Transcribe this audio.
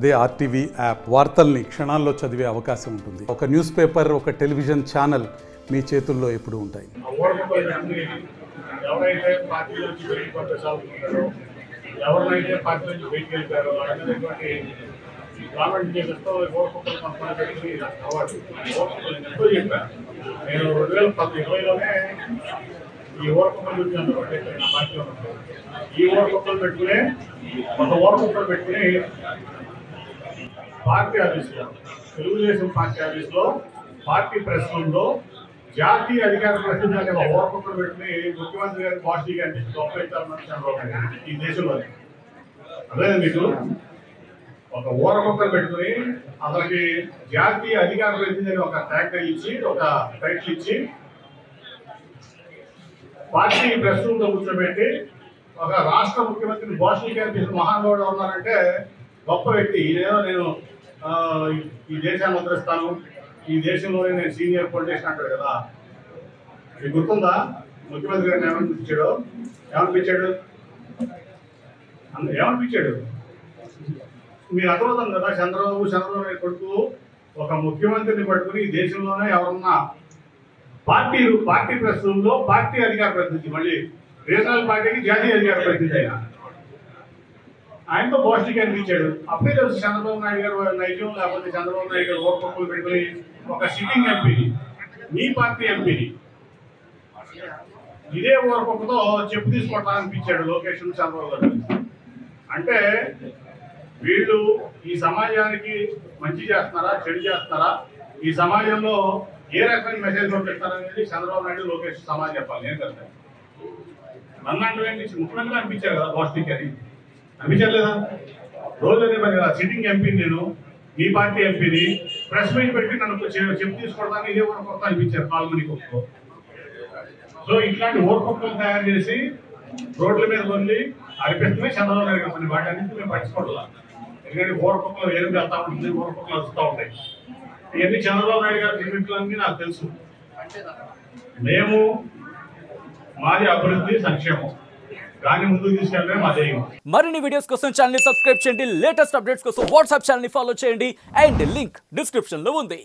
అదే RTV app వార్తల్ని క్షణాల్లో చదివే అవకాశం ఉంటుంది. ఒక న్యూస్ పేపర్, ఒక టెలివిజన్ ఛానల్ మీ చేతుల్లో ఎప్పుడూ ఉంటాయి. ఎవరైతే పార్టీ నుంచి బయటకు పంపించాలనుకుంటారో, ఎవరినైతే పార్టీ నుంచి బయటకు వెళ్ళిపోయారో వాళ్ళందరికీ గవర్నమెంట్ చేసేస్తూ ఓటుకులు పంపని పెట్టి అవార్డు ఎంతో చెప్పాను. నేను 2020లోనే ఈ ఓటుకులు గురించి అందుబాటు నా పార్టీలో ఉంటాను. ఈ ఓటుకులు పెట్టుకుని ఒక ఓటుకులు పెట్టుకుని పార్టీ ఆఫీసులో, తెలుగుదేశం పార్టీ ఆఫీసులో, పార్టీ ప్రెస్ రూమ్లో జాతీయ అధికార ప్రతినిధి అనే ఓరకొక్కలు పెట్టుకుని ముఖ్యమంత్రి గారి పార్టీ గారిని గొప్పైతారని చంద్రబాబు నాయుడు ఈ దేశంలో. అదే మీకు ఒక ఓరకొక్కలు పెట్టుకుని అతనికి జాతీయ అధికార ప్రతినిధి అని ఒక ట్యాగ్ ఇచ్చి, ఒక టైటిల్ ఇచ్చి, పార్టీ ప్రెస్ రూమ్లో కూర్చోబెట్టి ఒక రాష్ట్ర ముఖ్యమంత్రిని భాషీకరణ మహానుభావుడు ఉన్నారంటే గొప్ప వ్యక్తి. ఇదేదో నేను ఈ దేశాన్ని ఉద్ధరిస్తాను, ఈ దేశంలోనే నేను సీనియర్ పొలిటీషియన్ అంటాడు కదా. మీకు గుర్తుందా ముఖ్యమంత్రి గారిని ఏమనిపించాడు? మీరు అర్థమవుతాం కదా. చంద్రబాబు నాయుడు కొడుకు ఒక ముఖ్యమంత్రిని పట్టుకుని ఈ దేశంలోనే ఎవరన్నా పార్టీ ప్రెస్ రూమ్ లో పార్టీ అధికార ప్రతినిధి, మళ్ళీ రీజనల్ పార్టీకి జాతీయ అధికార ప్రతినిధి ఆయనతో పోస్టింగ్ అనిపించాడు. అప్పుడే తెలుసు చంద్రబాబు నాయుడు గారు నైజం, లేకపోతే చంద్రబాబు నాయుడు గారు ఓటుకులు పెట్టుకుని ఒక సిట్టింగ్ ఎంపీని, మీ పార్టీ ఎంపీని ఇదే ఓరకొక్కతో చెప్పు తీసుకోవటానిపించాడు లోకేష్ చంద్రబాబు గారు. అంటే వీళ్ళు ఈ సమాజానికి మంచి చేస్తున్నారా, చెడు చేస్తున్నారా, ఈ సమాజంలో ఏ రకమైన మెసేజ్ పంపిస్తారనేది చంద్రబాబు నాయుడు, లోకేష్ సమాజం చెప్పాలి. నేను కదా నన్ను అంటే ముఖ్యమంత్రిగా అనిపించారు కదా పోస్టింగ్ అని, అనిపించలేదా? రోజు అదే మరి సిట్టింగ్ ఎంపీని, నేను మీ పార్టీ ఎంపీని ప్రెస్ మీట్ పెట్టి నన్ను చెప్పు తీసుకోవడానికి ఇదే ఓరకొక్క అనిపించారు పాల్గొని కొక్కో. సో ఇట్లాంటి ఓరకొక్కలు తయారు చేసి రోడ్ల మీద వదిలి అనిపిస్తున్నాయి చంద్రబాబు నాయుడు గారు. వాటి అన్నింటి మేము పట్టించుకోవట్లా. ఎందుకంటే ఓరకొక్కలు ఏం వెళ్తా ఉంటుంది, ఓరకొక్కలు వస్తూ ఉంటాయి. ఇవన్నీ చంద్రబాబు నాయుడు గారి లిమిట్లన్నీ నాకు తెలుసు. మేము మాది అభివృద్ధి, సంక్షేమం, దాన్ని ముందుకు తీసుకెళ్ళడం మా ధ్యేయం. మరిన్ని వీడియోస్ కోసం ఛానల్ ని సబ్స్క్రైబ్ చేయండి. లేటెస్ట్ అప్డేట్స్ కోసం వాట్సాప్ ఛానల్ ని ఫాలో చేయండి. అండ్ లింక్ డిస్క్రిప్షన్ లో ఉంది.